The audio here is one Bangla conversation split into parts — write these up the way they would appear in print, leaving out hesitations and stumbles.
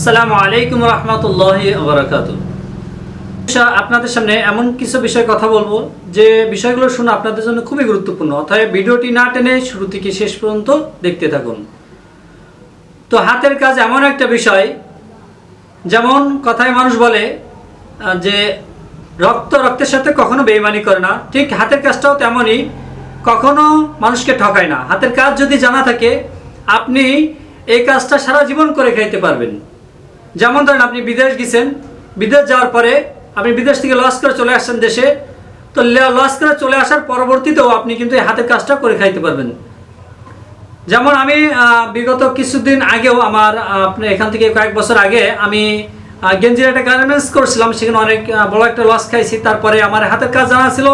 আসসালামু আলাইকুম রহমতুল্লাহি ওয়া বারাকাতুহু। আপনাদের সামনে এমন কিছু বিষয় কথা বলবো যে বিষয়গুলো শুনে আপনাদের জন্য খুবই গুরুত্বপূর্ণ, অতএব ভিডিওটি না টেনে শুরু থেকে শেষ পর্যন্ত দেখতে থাকুন। তো হাতের কাজ এমন একটা বিষয়, যেমন কথায় মানুষ বলে যে রক্ত রক্তের সাথে কখনো বেইমানি করে না, ঠিক হাতের কাজটাও তেমনই, কখনো মানুষকে ঠকায় না। হাতের কাজ যদি জানা থাকে আপনি এই কাজটা সারা জীবন করে খাইতে পারবেন। যেমন ধরেন আপনি বিদেশ গেছেন, বিদেশ যাওয়ার পরে আপনি বিদেশ থেকে লস করে চলে আসছেন দেশে, তো লস করে চলে আসার পরবর্তীতেও আপনি কিন্তু এই হাতের কাজটা করে খাইতে পারবেন। যেমন আমি বিগত কিছুদিন আগেও আমার আপনি এখান থেকে কয়েক বছর আগে আমি গেঞ্জির একটা গার্মেন্টস করছিলাম, সেখানে অনেক বড় একটা লস খাইছি। তারপরে আমার হাতের কাজ জানা ছিল,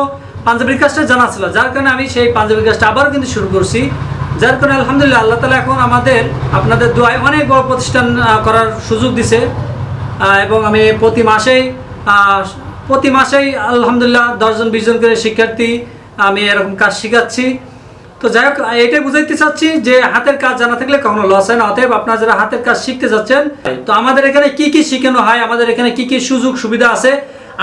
পাঞ্জাবির কাজটা জানা ছিল, যার কারণে আমি সেই পাঞ্জাবির কাজটা আবারও কিন্তু শুরু করছি। যার কারণে আলহামদুলিল্লাহ আল্লাহ তাআলা এখন আমাদের আপনাদের দোয়ায় অনেক বড় প্রতিষ্ঠান করার সুযোগ দিছে, এবং আমি প্রতি মাসেই আলহামদুলিল্লাহ 10-20 জন করে শিক্ষার্থী আমি এরকম কাজ শেখাচ্ছি। তো যাই হোক, এটাই বুঝাইতে চাচ্ছি যে হাতের কাজ জানা থাকলে কখনো লস হয় না। অতএব আপনারা যারা হাতের কাজ শিখতে যাচ্ছেন, তো আমাদের এখানে কি কি শেখানো হয়, আমাদের এখানে কি কি সুযোগ সুবিধা আছে,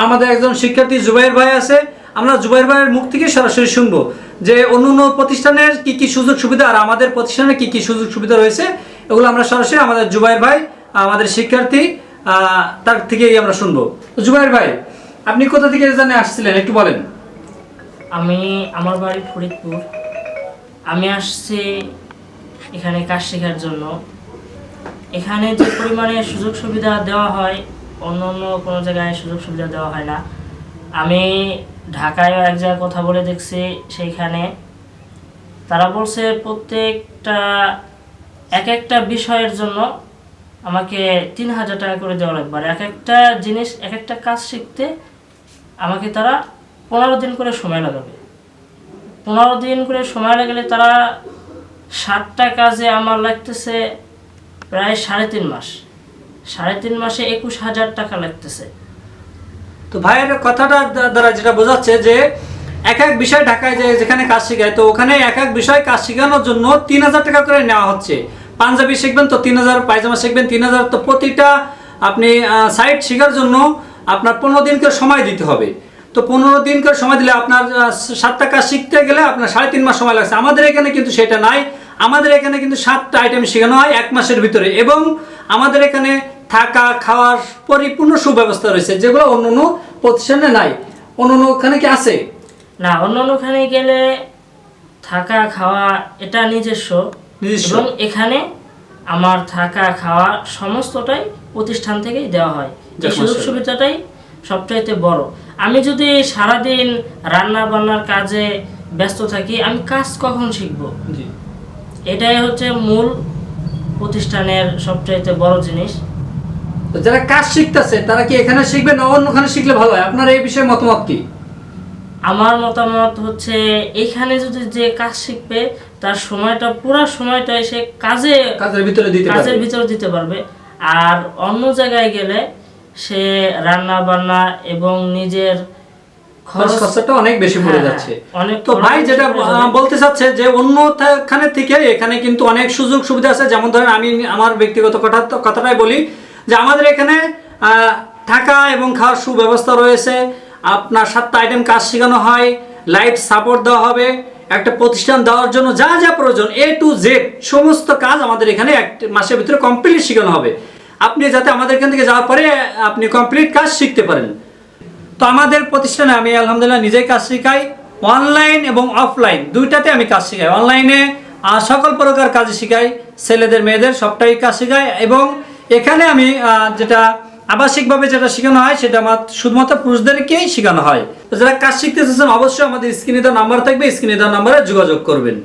আমাদের একজন শিক্ষার্থী জুবাইর ভাই আছে, আমরা জুবাইর ভাইয়ের মুখ থেকে সরাসরি শুনবো যে অন্য প্রতিষ্ঠানের কি কি সুযোগ সুবিধা আর আমাদের প্রতিষ্ঠানের কি কি সুযোগ সুবিধা রয়েছে, এগুলো আমরা সরাসরি আমাদের জুবাইর ভাই, আমাদের শিক্ষার্থী, তার থেকেই আমরা শুনবো। জুবাইর ভাই, আপনি কোথা থেকে জানে আসছিলেন একটু বলেন। আমার বাড়ি ফরিদপুর। আমি আসছি এখানে কাজ শেখার জন্য। এখানে যে পরিমাণে সুযোগ সুবিধা দেওয়া হয় অন্য কোনো জায়গায় সুযোগ সুবিধা দেওয়া হয় না। আমি ঢাকায় এক জায়গায় কথা বলে দেখছি, সেইখানে তারা বলছে প্রত্যেকটা এক একটা বিষয়ের জন্য আমাকে 3000 টাকা করে দেওয়া লাগবে। আর এক একটা জিনিস, এক একটা কাজ শিখতে আমাকে তারা 15 দিন করে সময় লাগাবে। 15 দিন করে সময় লাগালে তারা 7টা কাজে আমার লাগতেছে প্রায় 3.5 মাস। 3.5 মাসে 21,000 টাকা লাগতেছে। তো ভাইয়ের কথাটা দ্বারা যেটা বোঝাচ্ছে যে এক এক বিষয় ঢাকায় যেখানে কাজ শেখায়, তো ওখানে এক এক বিষয় কাজ শেখানোর জন্য 3000 টাকা করে নেওয়া হচ্ছে। পাঞ্জাবি শিখবেন তো 3000, পায়জামা শিখবেন 3000। তো প্রতিটা আপনি সাইট শেখার জন্য আপনার 15 দিন করে সময় দিতে হবে। তো 15 দিন করে সময় দিলে আপনার 7টা কাজ শিখতে গেলে আপনার 3.5 মাস সময় লাগছে। আমাদের এখানে কিন্তু সেটা নাই। আমাদের এখানে কিন্তু 7টা আইটেম শেখানো হয় 1 মাসের ভিতরে, এবং আমাদের এখানে থাকা খাওয়ার পরিপূর্ণ সুব্যবস্থা রয়েছে, যেগুলো অন্য প্রতিষ্ঠানে নাই। অন্য ওখানে কি আছে? না, অন্য ওখানে গেলে থাকা খাওয়া এটা নিজস্ব, এবং এখানে আমার থাকা খাওয়া সমস্তটাই প্রতিষ্ঠান থেকেই দেওয়া হয়। এই সুযোগ সুবিধাটাই সবচাইতে বড়। আমি যদি সারাদিন রান্না বান্নার কাজে ব্যস্ত থাকি, আমি কাজ কখন শিখবো? এটাই হচ্ছে মূল প্রতিষ্ঠানের সবচাইতে বড় জিনিস। তো যারা কাজ শিখতেছে তারা কি এখানে শিখবে না অন্যখানে শিখলে ভালো হয়? আপনার এই বিষয়ে মতামত কি? আমার মতামত হচ্ছে এখানে যদি যে কাজ শিখবে তার সময়টা, পুরো সময়টা সে কাজের ভিতরে দিতে পারবে। আর অন্য জায়গায় গেলে সে রান্না বান্না এবং নিজের খরচটা অনেক বেশি পড়ে যাচ্ছে। তো ভাই যেটা বলতে চাচ্ছে যে অন্যখানে থেকে এখানে কিন্তু অনেক সুযোগ সুবিধা আছে। যেমন ধরেন আমি আমার ব্যক্তিগত কথাটাই বলি যে আমাদের এখানে থাকা এবং খাওয়ার সুব্যবস্থা রয়েছে। আপনার 7টা আইটেম কাজ শেখানো হয়, লাইট সাপোর্ট দেওয়া হবে, একটা প্রতিষ্ঠান দেওয়ার জন্য যা যা প্রয়োজন A to Z সমস্ত কাজ আমাদের এখানে 1 মাসের ভিতরে কমপ্লিট শেখানো হবে। আপনি যাতে আমাদের এখান থেকে যাওয়ার পরে আপনি কমপ্লিট কাজ শিখতে পারেন। তো আমাদের প্রতিষ্ঠানে আমি আলহামদুলিল্লাহ নিজেই কাজ শেখাই, অনলাইন এবং অফলাইন দুইটাতে আমি কাজ শেখাই। অনলাইনে সকল প্রকার কাজ শেখাই, ছেলেদের মেয়েদের সবটাই কাজ শেখাই, এবং এখানে আমি যেটা আবাসিকভাবে যেটা শেখানো হয় সেটা আমার শুধুমাত্র পুরুষদেরকেই শেখানো হয়। তো যারা কাজ শিখতে চাচ্ছেন অবশ্যই আমাদের স্ক্রিনে দেওয়া নাম্বার থাকবে, স্ক্রিনে দেওয়া নাম্বারে যোগাযোগ করবেন।